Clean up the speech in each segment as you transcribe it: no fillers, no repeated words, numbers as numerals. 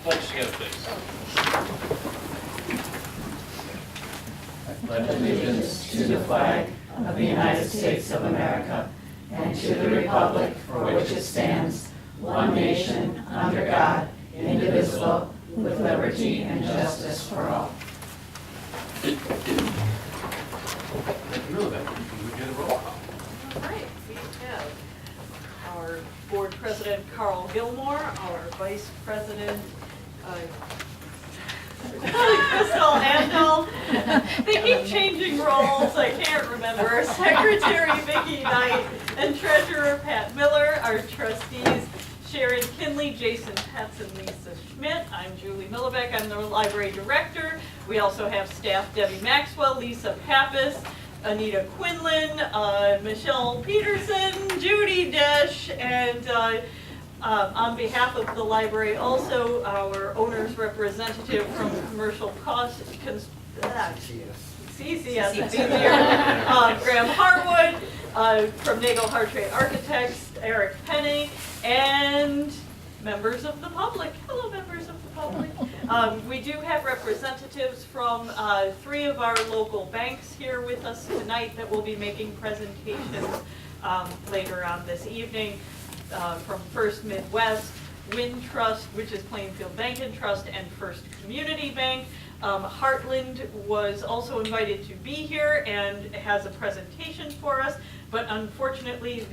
pledge together, please. I pledge allegiance to the flag of the United States of America and to the republic for which it stands, one nation, under God, indivisible, with liberty and justice for all. Thank you, Rebecca. Can we do the roll call? All right, we have our board president, Carl Gilmore, our vice president, Crystal Handel. They keep changing roles, I can't remember. Secretary Vicki Knight and Treasurer Pat Miller, our trustees Sharon Kinley, Jason Petz, and Lisa Schmidt. I'm Julie Millebeck, I'm the library director. We also have staff Debbie Maxwell, Lisa Pappas, Anita Quinlan, Michelle Peterson, Judy Desch, and on behalf of the library, also our owner's representative from Commercial Cost, CCS, it's easier, Graham Harwood, from Nagel Hartrade Architects, Eric Penny, and members of the public. Hello, members of the public. We do have representatives from 3 of our local banks here with us tonight that will be making presentations later on this evening. From First Midwest, Wintrust, which is Plainfield Bank and Trust, and First Community Bank. Heartland was also invited to be here and has a presentation for us, but unfortunately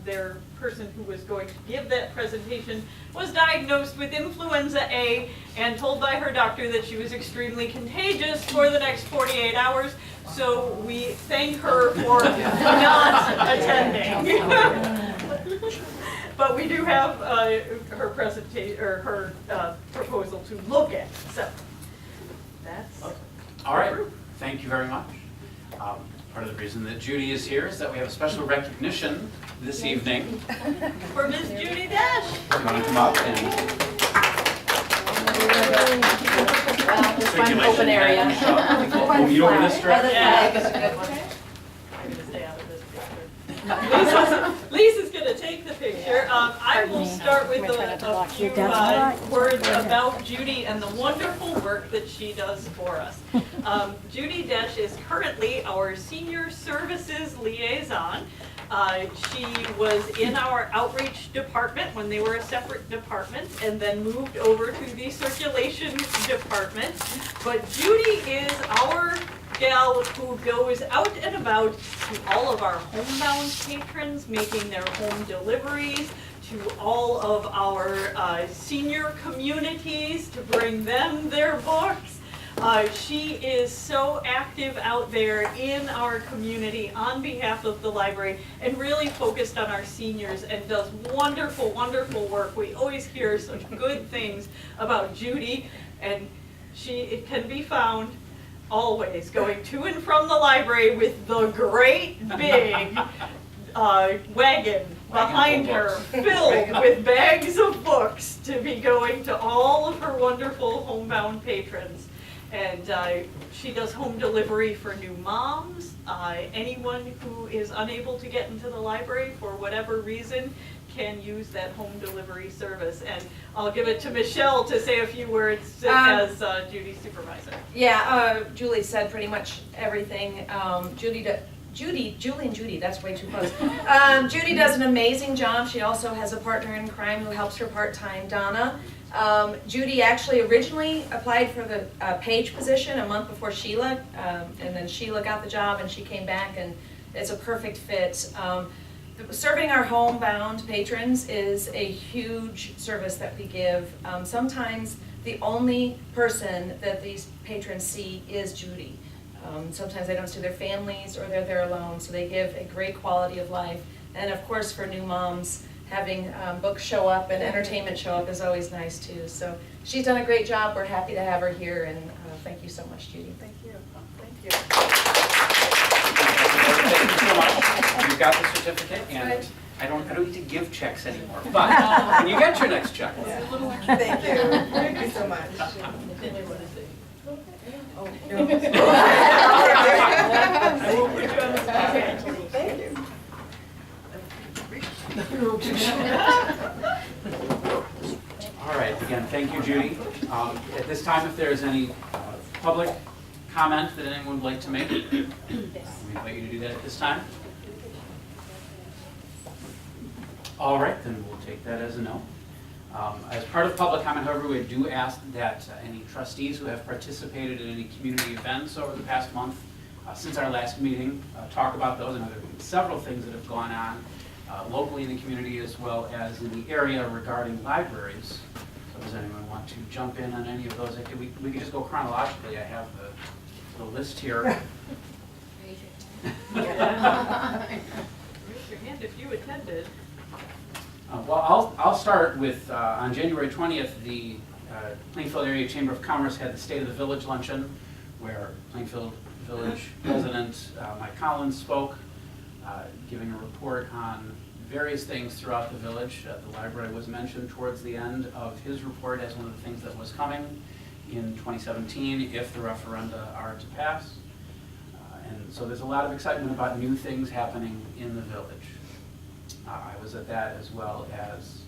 their person who was going to give that presentation was diagnosed with influenza A and told by her doctor that she was extremely contagious for the next 48 hours. So we thank her for not attending. But we do have her presentation or her proposal to look at. So that's all right. Thank you very much. Part of the reason that Judy is here is that we have a special recognition this evening for Ms. Judy Desch. You want to come up and Find an open area. We'll meet over this direction. Yeah. I'm gonna stay out of this picture. Lisa's gonna take the picture. I will start with a few words about Judy and the wonderful work that she does for us. Judy Desch is currently our Senior Services Liaison. She was in our outreach department when they were a separate department and then moved over to the circulation department. But Judy is our gal who goes out and about to all of our homebound patrons, making their home deliveries, to all of our senior communities to bring them their books. She is so active out there in our community on behalf of the library and really focused on our seniors and does wonderful, wonderful work. We always hear such good things about Judy, and she can be found always going to and from the library with the great big wagon behind her filled with bags of books to be going to all of her wonderful homebound patrons. And she does home delivery for new moms. Anyone who is unable to get into the library for whatever reason can use that home delivery service. And I'll give it to Michelle to say a few words as Judy's supervisor. Yeah, Julie said pretty much everything. Julie and Judy, that's way too close. Judy does an amazing job. She also has a partner in crime who helps her part-time, Donna. Judy actually originally applied for the page position a month before Sheila, and then Sheila got the job and she came back, and it's a perfect fit. Serving our homebound patrons is a huge service that we give. Sometimes the only person that these patrons see is Judy. Sometimes they don't see their families or they're there alone, so they give a great quality of life. And of course for new moms, having books show up and entertainment show up is always nice too. So she's done a great job. We're happy to have her here, and thank you so much, Judy. Thank you. Thank you. Thank you so much. You've got the certificate, and I don't need to give checks anymore. But when you get your next check. Thank you. Thank you so much. Did you want to say? Oh, no. I will put you on the spot. Thank you. All All right, again, thank you, Judy. At this time, if there is any public comment that anyone would like to make, we invite you to do that at this time. All right, then we'll take that as a no. As part of public comment, however, we do ask that any trustees who have participated in any community events over the past month, since our last meeting, talk about those. I know there have been several things that have gone on locally in the community as well as in the area regarding libraries. So does anyone want to jump in on any of those? We could just go chronologically. I have the list here. Raise your hand if you attended. Well, I'll start with, on January 20th, the Plainfield Area Chamber of Commerce had the State of the Village luncheon, where Plainfield Village President Mike Collins spoke, giving a report on various things throughout the village. The library was mentioned towards the end of his report as one of the things that was coming in 2017 if the referenda are to pass. And so there's a lot of excitement about new things happening in the village. I was at that as well as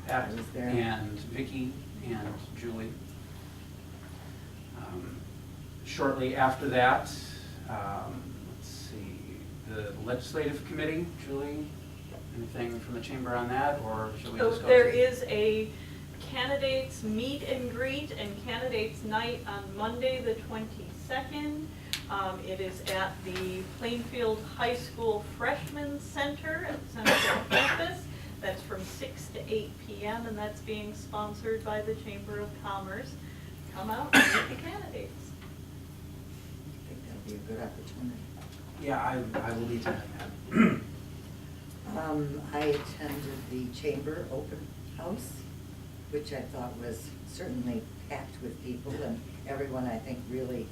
Pat and Vicki and Julie. Shortly after that, let's see, the legislative committee, Julie, anything from the chamber on that, or should we So just go? there is a candidates meet and greet and candidates night on Monday, the 22nd. It is at the Plainfield High School Freshman Center at the Central campus. That's from 6 to 8 p.m. and that's being sponsored by the Chamber of Commerce. Come out and meet the candidates. I think that'll be a good opportunity. Yeah, I will be attending that. I attended the Chamber Open House, which I thought was certainly packed with people, and everyone, I think, really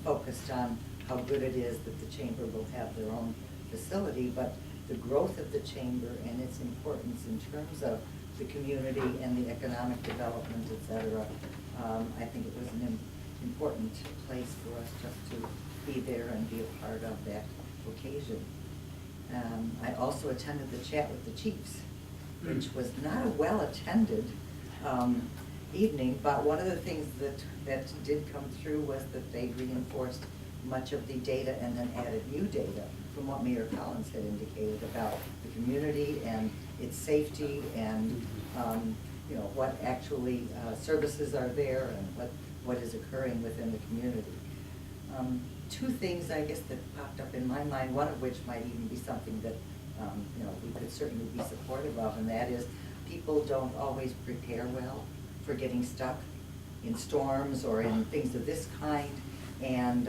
focused on how good it is that the Chamber will have their own facility, but the growth of the Chamber and its importance in terms of the community and the economic development, et cetera, I think it was an important place for us just to be there and be a part of that occasion. I also attended the chat with the chiefs, which was not a well-attended evening, but one of the things that did come through was that they reinforced much of the data and then added new data from what Mayor Collins had indicated about the community and its safety and you know, what actually services are there and what is occurring within the community. Two things, I guess, that popped up in my mind, one of which might even be something that you know, we could certainly be supportive of, and that is people don't always prepare well for getting stuck in storms or in things of this kind. And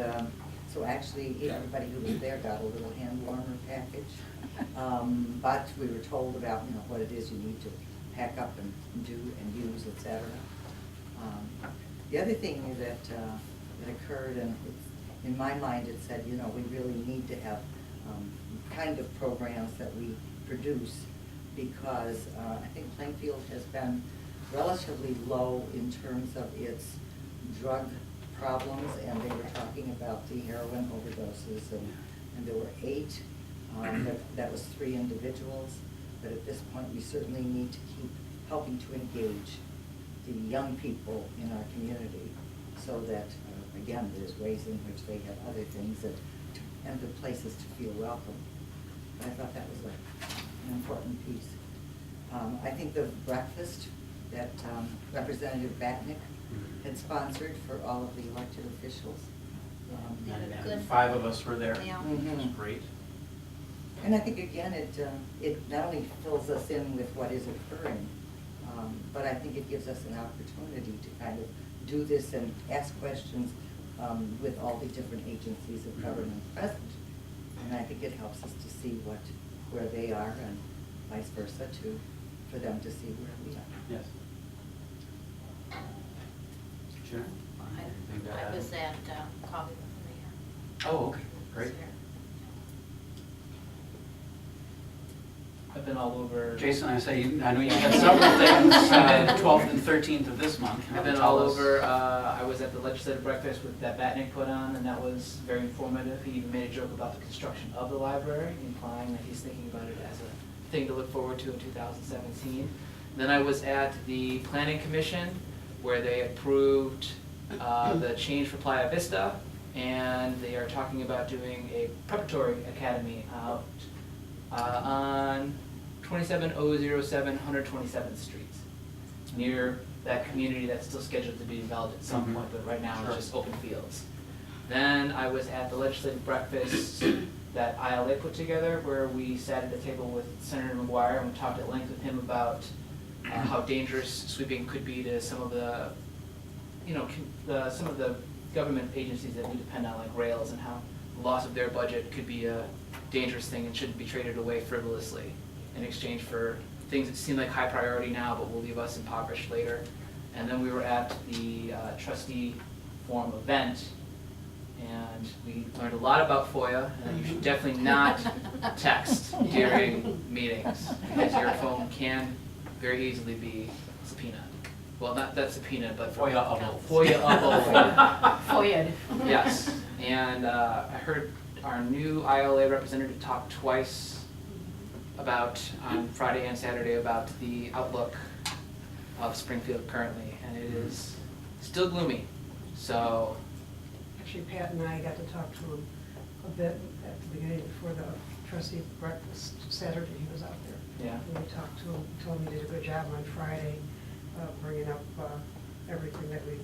so actually, everybody who was there got a little hand warmer package. But we were told about, you know, what it is you need to pack up and do and use, et cetera. The other thing that occurred, and in my mind it said, you know, we really need to have kind of programs that we produce, because I think Plainfield has been relatively low in terms of its drug problems, and they were talking about the heroin overdoses, and there were 8. That was 3 individuals, but at this point we certainly need to keep helping to engage the young people in our community, so that again, there's ways in which they have other things and the places to feel welcome. I thought that was an important piece. I think the breakfast that Representative Batnick had sponsored for all of the elected officials. And 5 of us were there. Yeah. It was great. And I think, again, it not only fills us in with what is occurring, but I think it gives us an opportunity to kind of do this and ask questions with all the different agencies of government present. And I think it helps us to see where they are, and vice versa, for them to see where we are. Yes. Sure. I was at Coffee with the Mayor. Oh, okay, great. I've been all over. Jason, I know you had several things, 12th and 13th of this month. I've been all over. I was at the legislative breakfast that Batnick put on, and that was very informative. He even made a joke about the construction of the library, implying that he's thinking about it as a thing to look forward to in 2017. Then I was at the Planning Commission, where they approved the change for Playa Vista, and they are talking about doing a preparatory academy out on 27007 127th Street, near that community that's still scheduled to be developed at some point, but right now it's just open fields. Then I was at the legislative breakfast that ILA put together, where we sat at the table with Senator McGuire and we talked at length with him about how dangerous sweeping could be to some of the, some of the government agencies that we depend on, like rails, and how the loss of their budget could be a dangerous thing and shouldn't be traded away frivolously in exchange for things that seem like high priority now but will leave us impoverished later. And then we were at the trustee forum event, and we learned a lot about FOIA, and you should definitely not text during meetings, because your phone can very easily be subpoenaed. Well, not that subpoena, but FOIA-able. FOIA-able. FOIA'd. Yes, and I heard our new ILA representative talk twice about, on Friday and Saturday, about the outlook of Springfield currently, and it is still gloomy. So, Actually, Pat and I got to talk to him a bit at the beginning before the trustee breakfast Saturday. He was out there. yeah. And we talked to him, told him he did a good job on Friday, bringing up everything that we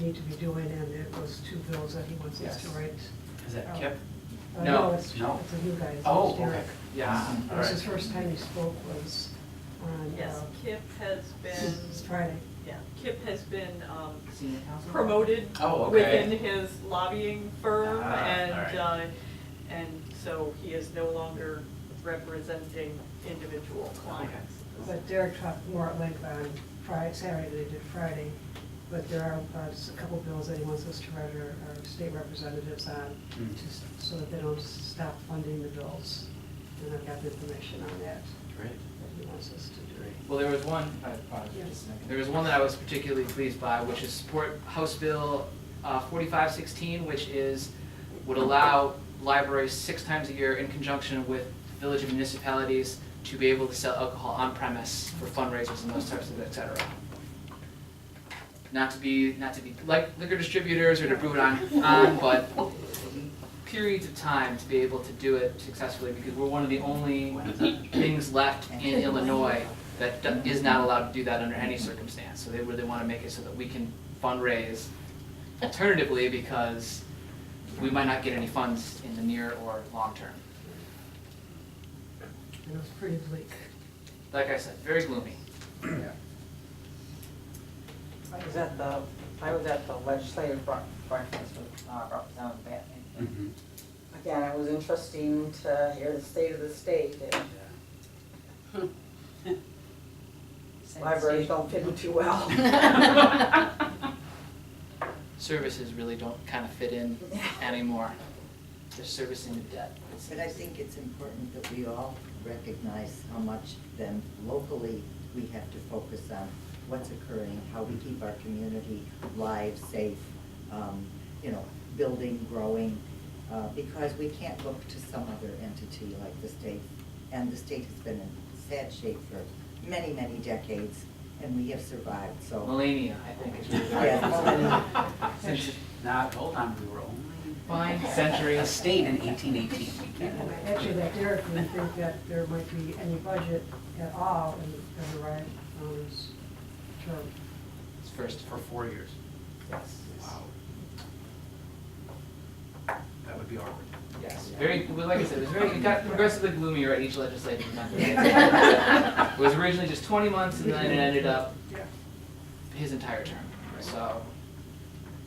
need to be doing, and it was 2 bills that he wants us to write. Is that Kip? No. It's a new guy. His Oh, name's Derek. okay. Yeah. It was his first time he spoke was on, Yes, Kip has been, it's Friday. yeah, Kip has been Senior counsel? promoted Oh, okay. within his lobbying firm, Ah, and, all right. and so he is no longer representing individual clients. But Derek talked more at length on Friday, Saturday than he did Friday. But there are just a couple bills that he wants us to write our state representatives on, just so that they don't stop funding the bills. And I've got the information on that, Great. that he wants us to do. Well, there was one, there was one that I was particularly pleased by, which is support House Bill 4516, which would allow libraries 6 times a year in conjunction with village and municipalities to be able to sell alcohol on premise for fundraisers and those types of, et cetera. Not to be like liquor distributors or to brew it on, but periods of time to be able to do it successfully, because we're one of the only things left in Illinois that is not allowed to do that under any circumstance. So they really want to make it so that we can fundraise alternatively, because we might not get any funds in the near or long term. And it was pretty bleak. Like I said, very gloomy. I was at the legislative breakfast with Representative Batman. Mhm. Again, it was interesting to hear the state of the state, and libraries don't fit in too well. Services really don't kind of fit in anymore. They're servicing the debt. But I think it's important that we all recognize how much then locally we have to focus on what's occurring, how we keep our community live, safe, building, growing, because we can't look to some other entity like the state. And the state has been in sad shape for many, many decades, and we have survived, so. Millennia, I think is really hard. Yeah, Since Not, hold on, we were only fine century. a state in 1818. And actually, that Derek didn't think that there might be any budget at all in the right term. It's first for 4 years. Yes. Wow. That would be awkward. Yes, very, well, like I said, it got progressively gloomier at each legislative month. It was originally just 20 months, and then it ended up his entire term. So,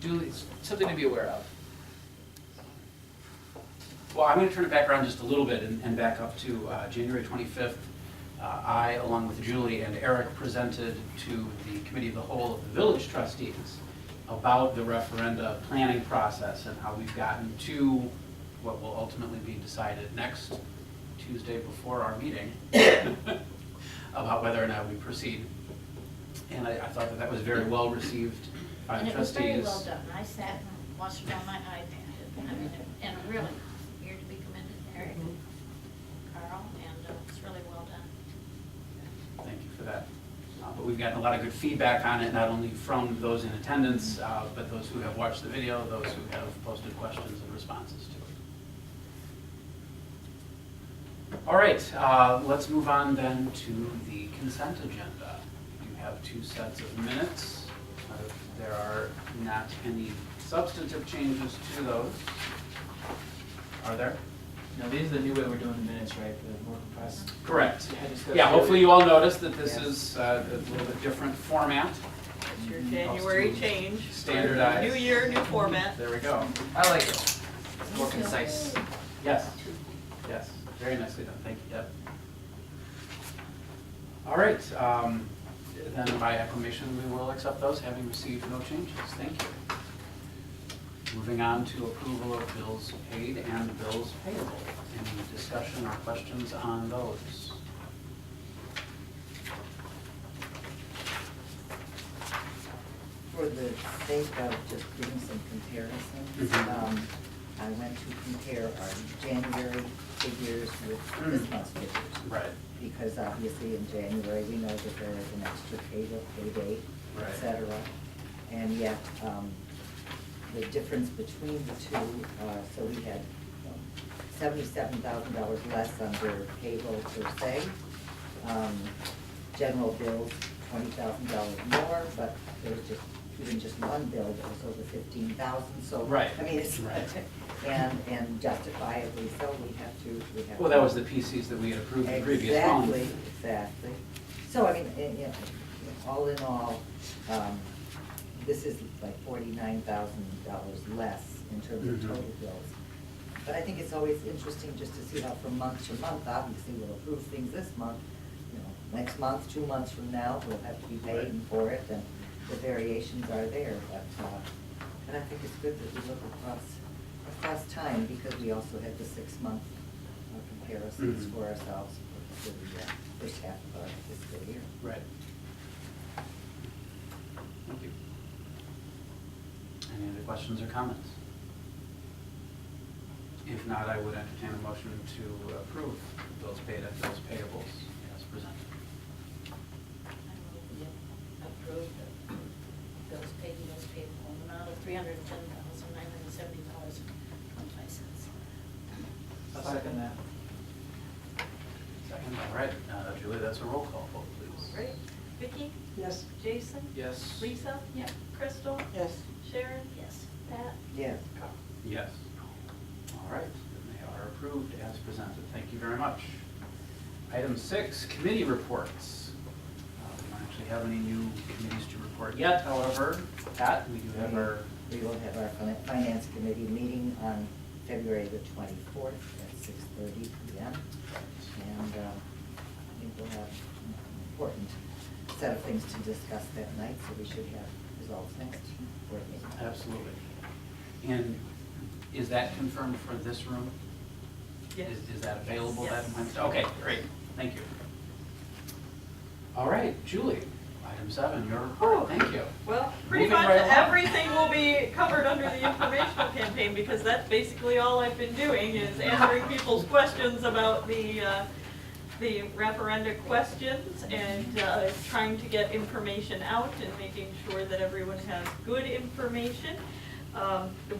duly, something to be aware of. Well, I'm going to turn it back around just a little bit and back up to January 25th. I, along with Julie and Eric, presented to the Committee of the Whole of the Village Trustees about the referenda planning process and how we've gotten to what will ultimately be decided next Tuesday before our meeting about whether or not we proceed. And I thought that was very well received by the And it was trustees. very well done. I sat and watched it on my iPad. I mean, and really, you're to be commended, Eric, Carl, and it's really well done. Thank you. that. But we've gotten a lot of good feedback on it, not only from those in attendance, but those who have watched the video, those who have posted questions and responses to it. All right, let's move on then to the consent agenda. You have 2 sets of minutes. There are not any substantive changes to those. Are there? No, these are the new way we're doing the minutes, right? The more compressed. Correct. Yeah, just go Yeah, through hopefully it. you all noticed that this Yes. is a little bit different format. It's your January change. Standardized. New year, new format. There we go. I like it. It's more concise. Yes, yes, very nicely done, thank you, Deb. All right, then by acclamation, we will accept those, having received no changes, thank you. Moving on to approval of bills paid and bills payable. Any discussion or questions on those? For the sake of just doing some comparisons, Mhm. I went to compare our January figures with this month's figures. Right, Because obviously in January, we know that there is an extra payday, Right. et cetera. And yet, the difference between the two, so we had $77,000 less under payroll per se. General bills, $20,000 more, but there was just, even just one bill that was over 15,000, so. Right. I mean, it's, Right. and justifiably so, we have. well, that was the PCs that we had approved the previous month. Exactly. So, I mean, all in all, this is like $49,000 less in terms of Mhm. total bills. But I think it's always interesting just to see how from month to month, obviously we'll approve things this month, next month, 2 months from now, we'll have to be paying for it, and the variations are there, but I think it's good that we look across time, because we also have the 6-month comparisons Mhm. for ourselves for the first half of our fiscal year. Right. Thank you. Any other questions or comments? If not, I would entertain a motion to approve bills paid and bills payables as presented. Approve the bills paid and bills payable in the amount of $310,970.25. I'll second that. Second, all right. Julie, that's a roll call vote, please. Great. Vicki? Yes. Jason? Yes. Lisa? Yep. Crystal? Yes. Sharon? Yes. Pat? Yes. Yes. All right, then they are approved as presented. Thank you very much. Item 6, committee reports. We don't actually have any new committees to report yet, however, Pat, we do have our, We will have our finance committee meeting on February the 24th at 6:30 PM. And I think we'll have an important set of things to discuss that night, so we should have results next board meeting. absolutely. And is that confirmed for this room? Yes. Is that available that Yes. Wednesday? Okay, great, thank you. All right, Julie, item 7, your report, Oh. thank you. Well, pretty Moving much right along. everything will be covered under the informational campaign, because that's basically all I've been doing, is answering people's questions about the referenda questions, and trying to get information out and making sure that everyone has good information.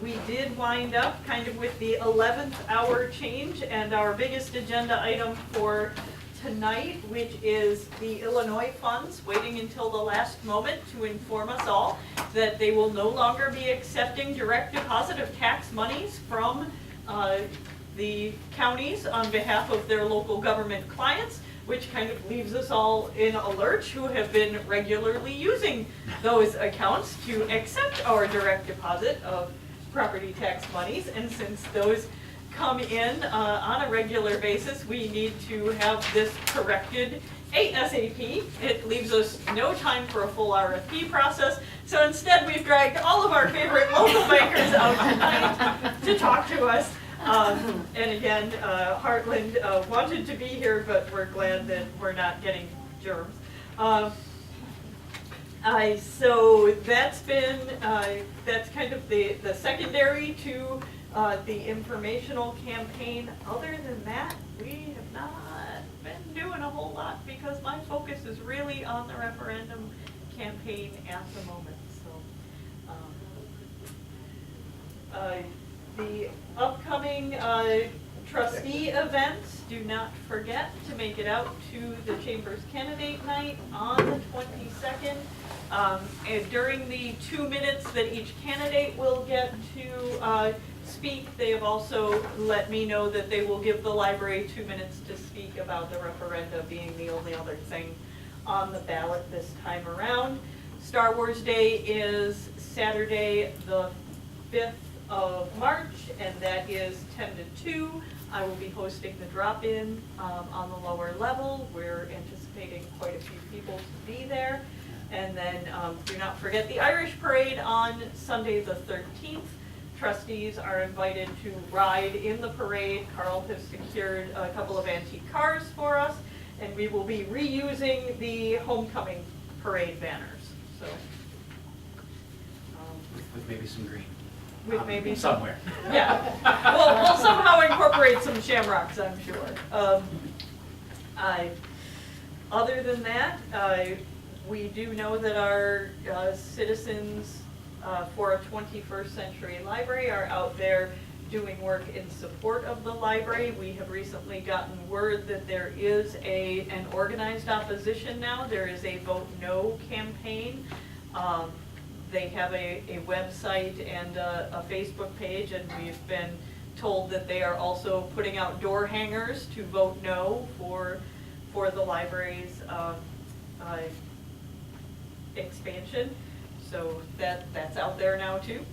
We did wind up kind of with the 11th hour change, and our biggest agenda item for tonight, which is the Illinois funds, waiting until the last moment to inform us all that they will no longer be accepting direct deposit of tax monies from the counties on behalf of their local government clients, which kind of leaves us all in a lurch who have been regularly using those accounts to accept our direct deposit of property tax monies. And since those come in on a regular basis, we need to have this corrected ASAP. It leaves us no time for a full RFP process. So instead, we've dragged all of our favorite local bankers out tonight to talk to us. And again, Heartland wanted to be here, but we're glad that we're not getting germs. So that's been, that's kind of the secondary to the informational campaign. Other than that, we have not been doing a whole lot because my focus is really on the referendum campaign at the moment, so. The upcoming trustee events, do not forget to make it out to the Chamber's Candidate Night on the 22nd. And during the 2 minutes that each candidate will get to speak, they have also let me know that they will give the library 2 minutes to speak about the referenda being the only other thing on the ballot this time around. Star Wars Day is Saturday the 5th of March, and that is 10 to 2. I will be hosting the drop-in on the lower level. We're anticipating quite a few people to be there. And then do not forget the Irish Parade on Sunday the 13th. Trustees are invited to ride in the parade. Carl has secured a couple of antique cars for us, and we will be reusing the homecoming parade banners. So, With maybe some green. with maybe some, somewhere. yeah. We'll somehow incorporate some shamrocks, I'm sure. Other than that, we do know that our citizens for a 21st century library are out there doing work in support of the library. We have recently gotten word that there is an organized opposition now. There is a Vote No campaign. They have a website and a Facebook page, and we've been told that they are also putting out door hangers to vote no for the library's expansion. So that's out there now too.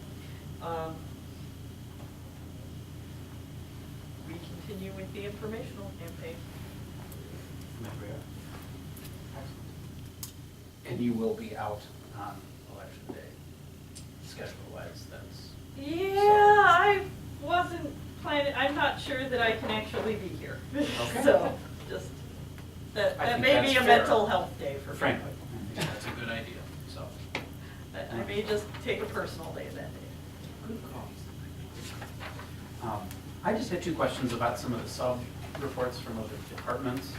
We continue with the informational campaign. And you will be out on election day, schedule-wise, that's. Yeah, I wasn't planning, I'm not sure that I can actually be here. Okay. So, just, I that think may that's be a fair. mental health day for me. Frankly, I think that's a good idea, so. I may just take a personal day that day. Good call. I just had two questions about some of the sub-reports from other departments.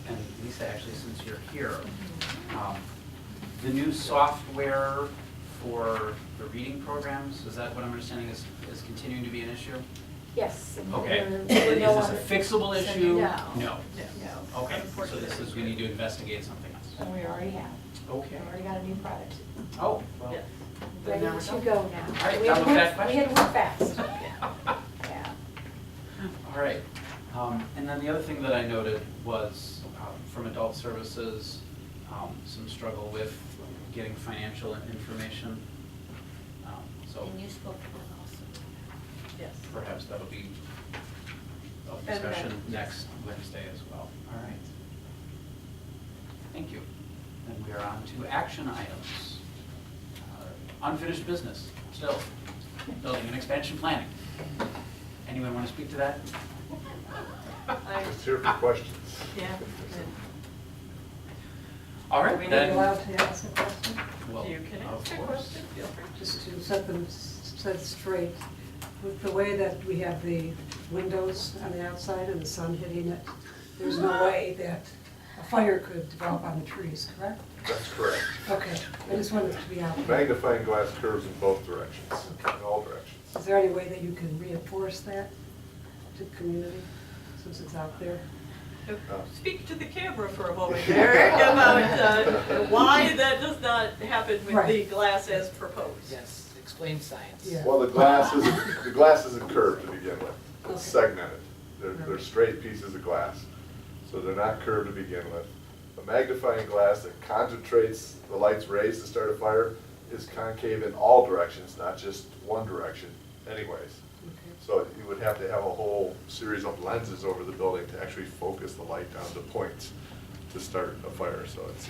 And Lisa, actually, since you're here, the new software for the reading programs, is that what I'm understanding is continuing to be an issue? Yes. Okay. We're Is no this longer a fixable sending- issue? No. No. No. Okay, so this is, we need to investigate something else. And we already have. Okay. We already got a new product. Oh, well, Yes. then Ready there we to go. go now. right, We done had to with work- that We had to work fast. Yeah. All right. And then the other thing that I noted was from adult services, some struggle with getting financial information. So And you spoke to them also. Yes. perhaps that'll be of And discussion then- next Wednesday as well. All right. Thank you. Then we are on to action items. Unfinished business, still, building and expansion planning. Anyone want to speak to that? Just here for questions. Yeah. All Are right, we then. allowed to ask a question? Well, You can of ask a course. question, feel free. Just to set them set straight, with the way that we have the windows on the outside and the sun hitting it, there's no way that a fire could develop on the trees, correct? That's correct. Okay, I just wanted to be out there. Magnifying glass curves in both directions, in all directions. Is there any way that you can reinforce that to the community, since it's out there? Speak to the camera for a moment, Eric, about why that does not happen with Right. the glass as proposed. Yes, explain science. Yeah. Well, the glass isn't curved to begin with. Okay. It's segmented. They're straight pieces of glass. So they're not curved to begin with. A magnifying glass that concentrates the light's rays to start a fire is concave in all directions, not just one direction anyways. Okay. So you would have to have a whole series of lenses over the building to actually focus the light down to points to start a fire, so it's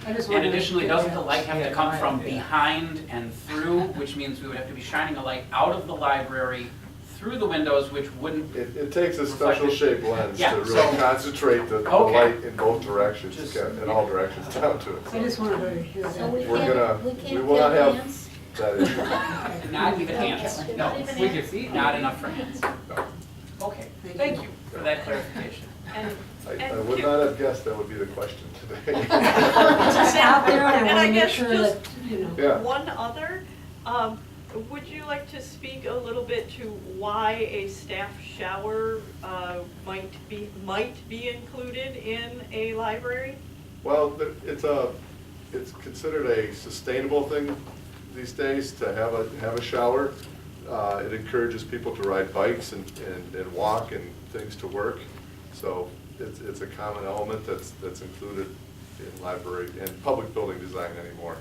I just And wanted to additionally, get doesn't that. the light have to come from behind and through, which means we would have to be shining a light out of the library through the windows, which wouldn't, It takes a special shaped lens Yeah, to really so- concentrate the Okay. light in both directions, Just- in all directions down to it. I just wanted to hear So that. we We're can't, gonna- we we can't will not build have- hands? That is, not even hands. Not No, even with your hands? feet, not enough for hands. no. Okay, Thank you. for that clarification. And I would not have guessed that would be the question today. Just out there, and And I I want to make guess sure just- that, you know. Yeah. One other, would you like to speak a little bit to why a staff shower might be included in a library? Well, it's considered a sustainable thing these days to have a shower. It encourages people to ride bikes and walk and things to work. So it's a common element that's included in library and public building design anymore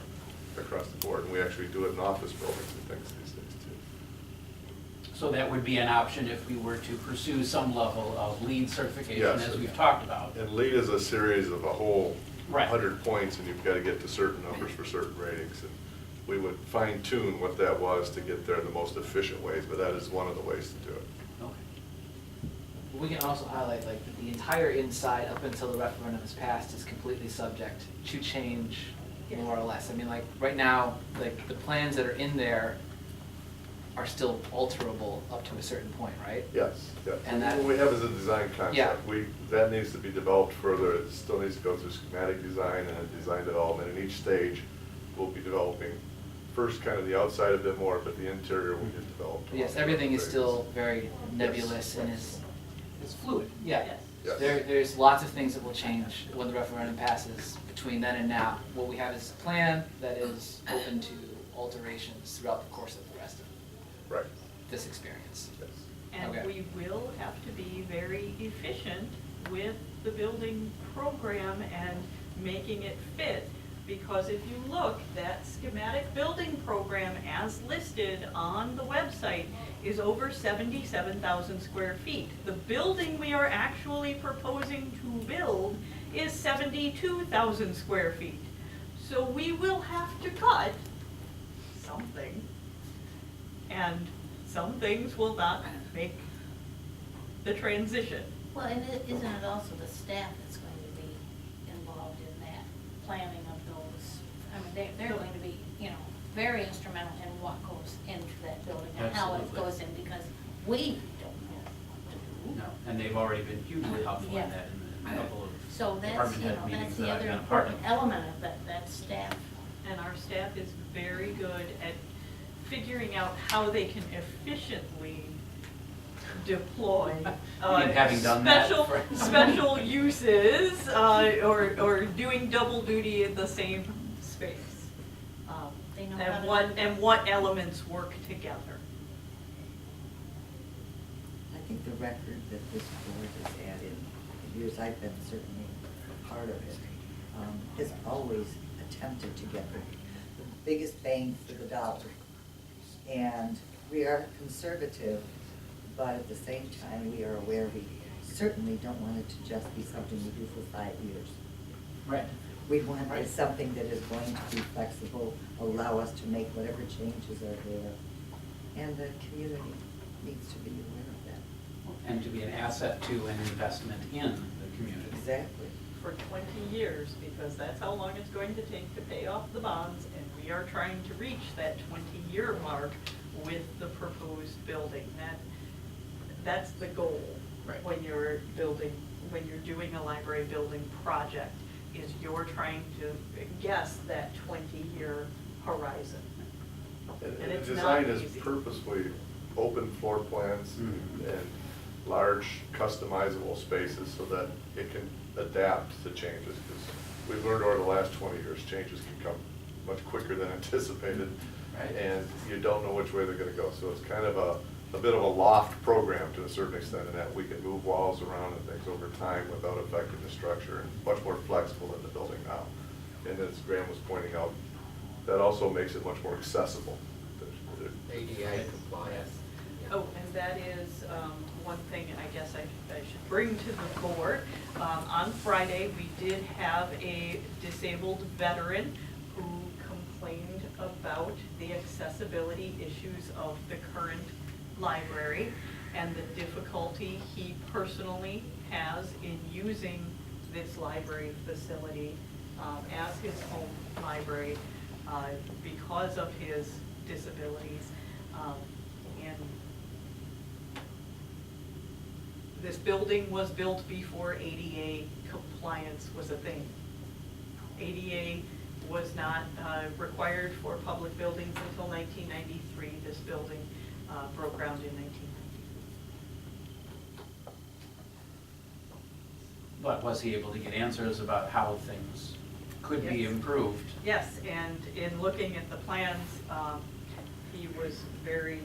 across the board. And we actually do it in office buildings and things these days too. So that would be an option if we were to pursue some level of LEED certification, Yes. as we've talked about. And LEED is a series of a whole Right. 100 points, and you've got to get to certain numbers for certain ratings. And we would fine tune what that was to get there the most efficient ways, but that is one of the ways to do it. Okay. We can also highlight like that the entire inside up until the referendum is passed is completely subject to change, more or less. I mean, like right now, like the plans that are in there are still alterable up to a certain point, right? Yes, yes. And that- What we have is a design Yeah. concept. That needs to be developed further. It still needs to go through schematic design and design development. In each stage, we'll be developing first kind of the outside a bit more, but the interior will get developed. But yes, everything is still very nebulous and is fluid, yeah. Yes. Yes. There's lots of things that will change when the referendum passes between then and now. What we have is a plan that is open to alterations throughout the course of the rest of Right, this experience. yes. And Okay. we will have to be very efficient with the building program and making it fit. Because if you look, that schematic building program as listed on the website is over 77,000 square feet. The building we are actually proposing to build is 72,000 square feet. So we will have to cut something. And some things will not make the transition. Well, and isn't it also the staff that's going to be involved in that planning of those? I mean, they're going to be, you know, very instrumental in what goes into that building and how it Absolutely. goes in, because we don't know. No, and they've already been hugely helpful in Yeah. that in a couple of So that's, department you head know, meetings that's the that I've other been a part important of. element of that staff. And our staff is very good at figuring out how they can efficiently deploy And having done that special, for- special uses, or doing double duty in the same space. They know how to. And what elements work together. I think the record that this board has had in the years I've been certainly a part of it, has always attempted to get the biggest bang for the dollar. And we are conservative, but at the same time, we are aware we certainly don't want it to just be something we do for 5 years. Right. We want it something that is going to be flexible, allow us to make whatever changes are there. And the community needs to be aware of that. And to be an asset to an investment in the community. Exactly. For 20 years, because that's how long it's going to take to pay off the bonds, and we are trying to reach that 20-year mark with the proposed building. That's the goal. Right. When you're doing a library building project, is you're trying to guess that 20-year horizon. And And it's the not design is easy. purposefully open floor plans Mhm. and large customizable spaces so that it can adapt to changes. Because we've learned over the last 20 years, changes can come much quicker than anticipated. Right. And you don't know which way they're gonna go. So it's kind of a bit of a loft program to a certain extent in that we can move walls around and things over time without affecting the structure, and much more flexible than the building now. And as Graham was pointing out, that also makes it much more accessible. ADA compliant. Oh, and that is one thing I guess I should bring to the board. On Friday, we did have a disabled veteran who complained about the accessibility issues of the current library and the difficulty he personally has in using this library facility as his home library because of his disabilities. And this building was built before ADA compliance was a thing. ADA was not required for public buildings until 1993. This building broke ground in 1990. But was he able to get answers about how things could be Yes. improved? Yes, and in looking at the plans, he was very